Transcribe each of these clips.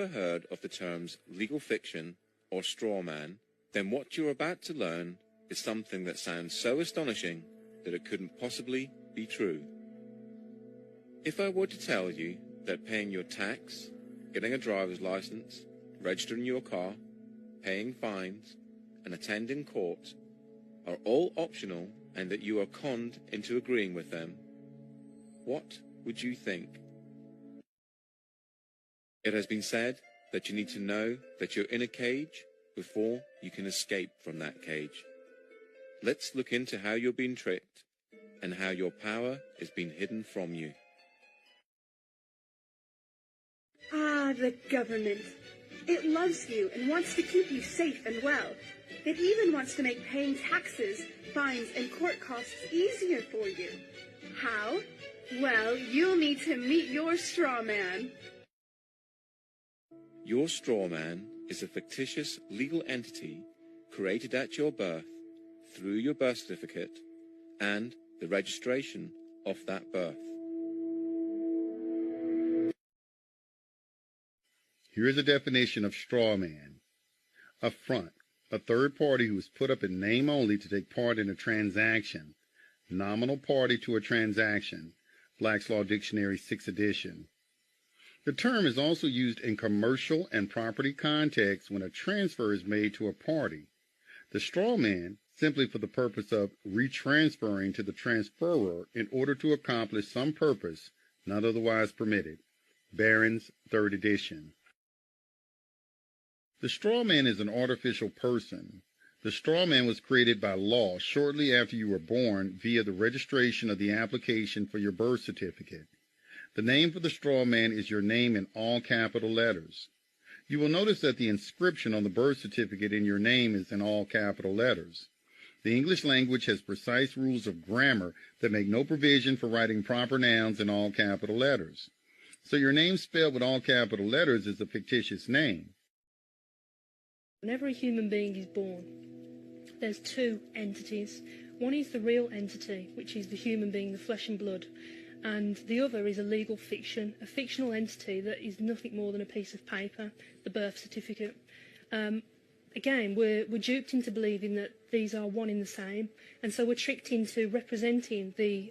Ever heard of the terms legal fiction or straw man? Then what you're about to learn is something that sounds so astonishing that it couldn't possibly be true. If I were to tell you that paying your tax, getting a driver's license, registering your car, paying fines, and attending court are all optional and that you are conned into agreeing with them, what would you think? It has been said that you need to know that you're in a cage before you can escape from that cage. Let's look into how you're being tricked and how your power is being hidden from you. Ah, the government. It loves you and wants to keep you safe and well. It even wants to make paying taxes, fines, and court costs easier for you. How? Well, you'll need to meet your straw man. Your straw man is a fictitious legal entity created at your birth through your birth certificate and the registration of that birth. Here is a definition of straw man. A front, a third party who is put up in name only to take part in a transaction. Nominal party to a transaction. Black's Law Dictionary, 6th edition. The term is also used in commercial and property contexts when a transfer is made to a party. The straw man, simply for the purpose of retransferring to the transferor in order to accomplish some purpose not otherwise permitted. Barron's, 3rd edition. The straw man is an artificial person. The straw man was created by law shortly after you were born via the registration of the application for your birth certificate. The name for the straw man is your name in all capital letters. You will notice that the inscription on the birth certificate in your name is in all capital letters. The English language has precise rules of grammar that make no provision for writing proper nouns in all capital letters. So your name spelled with all capital letters is a fictitious name. Whenever a human being is born, there's two entities. One is the real entity, which is the human being, the flesh and blood, and the other is a legal fiction, a fictional entity that is nothing more than a piece of paper, the birth certificate. Again, we're duped into believing that these are one in the same, and so we're tricked into representing the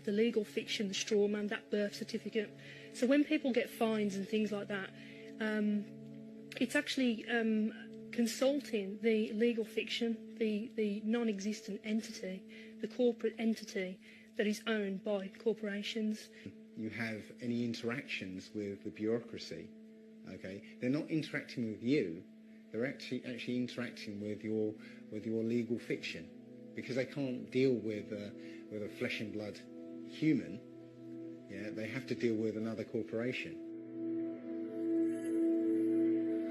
legal fiction, the straw man, that birth certificate. So when people get fines and things like that, it's actually consulting the legal fiction, the non-existent entity, the corporate entity that is owned by corporations. You have any interactions with the bureaucracy, okay? They're not interacting with you, they're actually interacting with your legal fiction, because they can't deal with a flesh and blood human. Yeah, they have to deal with another corporation.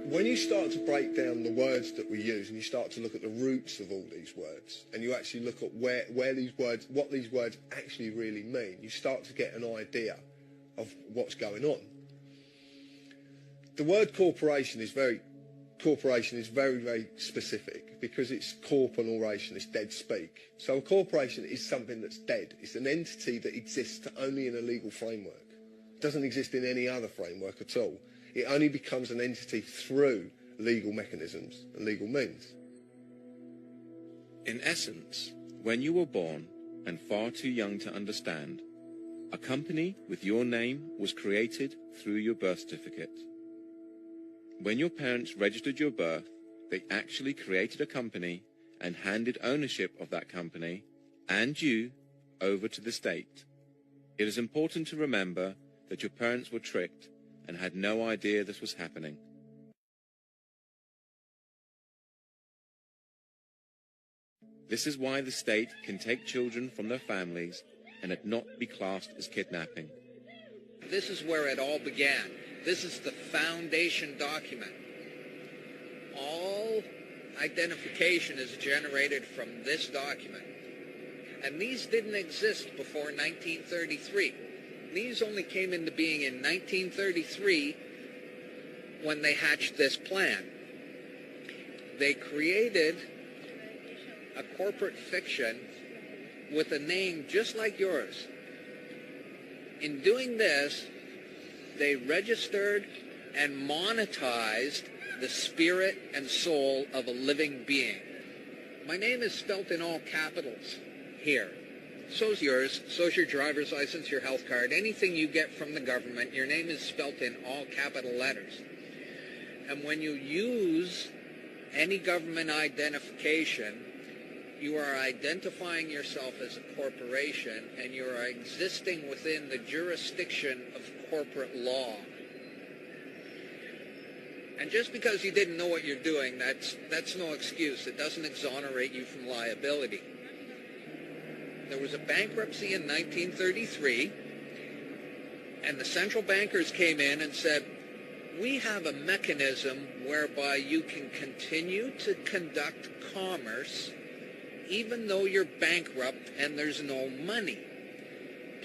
When you start to break down the words that we use and you start to look at the roots of all these words and you actually look at where these words, what these words actually really mean, you start to get an idea of what's going on. The word corporation is very, very specific because it's corporal oration, it's dead speak. So a corporation is something that's dead. It's an entity that exists only in a legal framework. It doesn't exist in any other framework at all. It only becomes an entity through legal mechanisms and legal means. In essence, when you were born and far too young to understand, a company with your name was created through your birth certificate. When your parents registered your birth, they actually created a company and handed ownership of that company and you over to the state. It is important to remember that your parents were tricked and had no idea this was happening. This is why the state can take children from their families and it not be classed as kidnapping. This is where it all began. This is the foundation document. All identification is generated from this document. And these didn't exist before 1933. These only came into being in 1933 when they hatched this plan. They created a corporate fiction with a name just like yours. In doing this, they registered and monetized the spirit and soul of a living being. My name is spelt in all capitals here. So's yours, so's your driver's license, your health card, anything you get from the government, your name is spelt in all capital letters. And when you use any government identification, you are identifying yourself as a corporation, and you are existing within the jurisdiction of corporate law. And just because you didn't know what you're doing, that's no excuse. It doesn't exonerate you from liability. There was a bankruptcy in 1933, and the central bankers came in and said, we have a mechanism whereby you can continue to conduct commerce even though you're bankrupt and there's no money.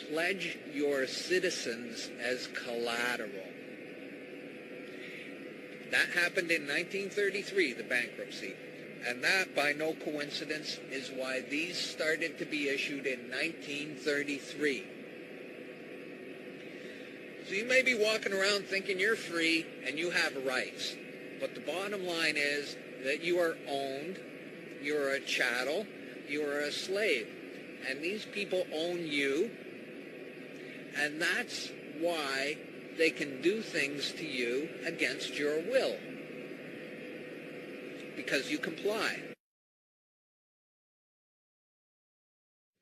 Pledge your citizens as collateral. That happened in 1933, the bankruptcy. And that, by no coincidence, is why these started to be issued in 1933. So you may be walking around thinking you're free and you have rights. But the bottom line is that you are owned, you're a chattel, you're a slave. And these people own you. And that's why they can do things to you against your will. Because you comply.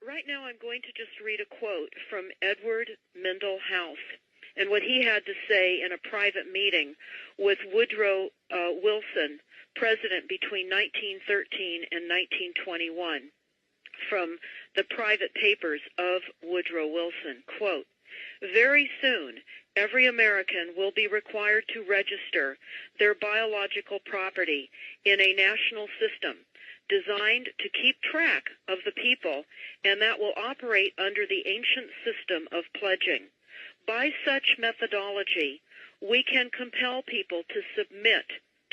Right now I'm going to just read a quote from Edward Mendell House and what he had to say in a private meeting with Woodrow Wilson, president between 1913 and 1921, from the private papers of Woodrow Wilson. Quote, very soon, every American will be required to register their biological property in a national system designed to keep track of the people, and that will operate under the ancient system of pledging. By such methodology, we can compel people to submit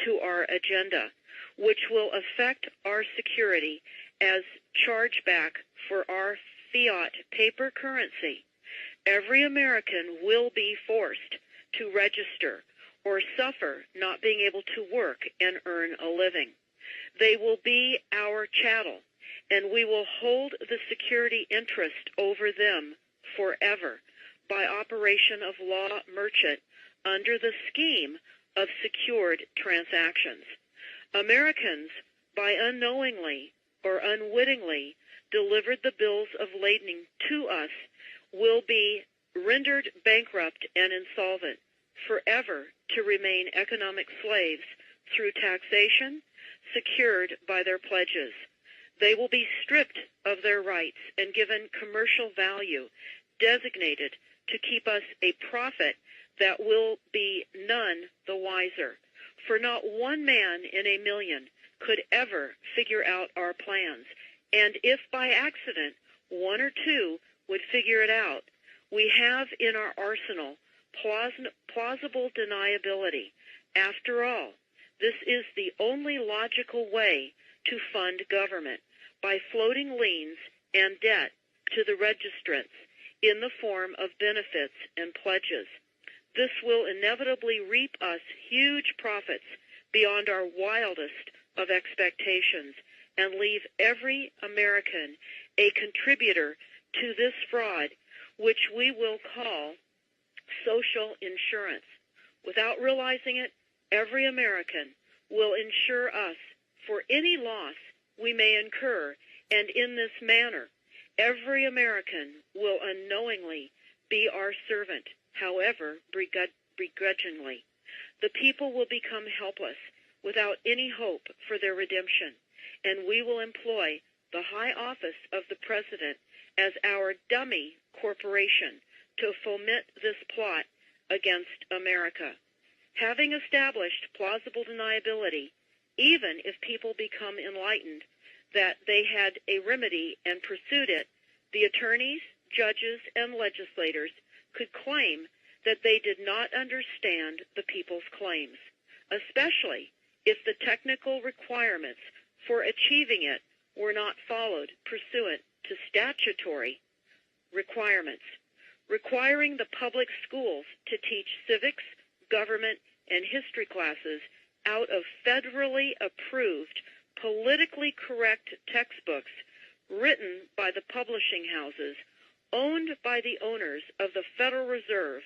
to our agenda, which will affect our security as chargeback for our fiat paper currency. Every American will be forced to register or suffer not being able to work and earn a living. They will be our chattel, and we will hold the security interest over them forever by operation of law merchant under the scheme of secured transactions. Americans, by unknowingly or unwittingly delivered the bills of lading to us, will be rendered bankrupt and insolvent, forever to remain economic slaves through taxation secured by their pledges. They will be stripped of their rights and given commercial value, designated to keep us a profit that will be none the wiser. For not one man in a million could ever figure out our plans, and if by accident one or two would figure it out, we have in our arsenal plausible deniability. After all, this is the only logical way to fund government, by floating liens and debt to the registrants in the form of benefits and pledges. This will inevitably reap us huge profits beyond our wildest of expectations and leave every American a contributor to this fraud, which we will call social insurance. Without realizing it, every American will insure us for any loss we may incur, and in this manner, every American will unknowingly be our servant, however begrudgingly. The people will become helpless, without any hope for their redemption, and we will employ the high office of the President as our dummy corporation to foment this plot against America. Having established plausible deniability, even if people become enlightened that they had a remedy and pursued it, the attorneys, judges, and legislators could claim that they did not understand the people's claims, especially if the technical requirements for achieving it were not followed pursuant to statutory requirements. Requiring the public schools to teach civics, government, and history classes out of federally approved, politically correct textbooks written by the publishing houses, owned by the owners of the Federal Reserve,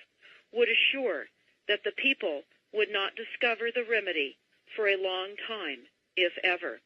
would assure that the people would not discover the remedy for a long time, if ever.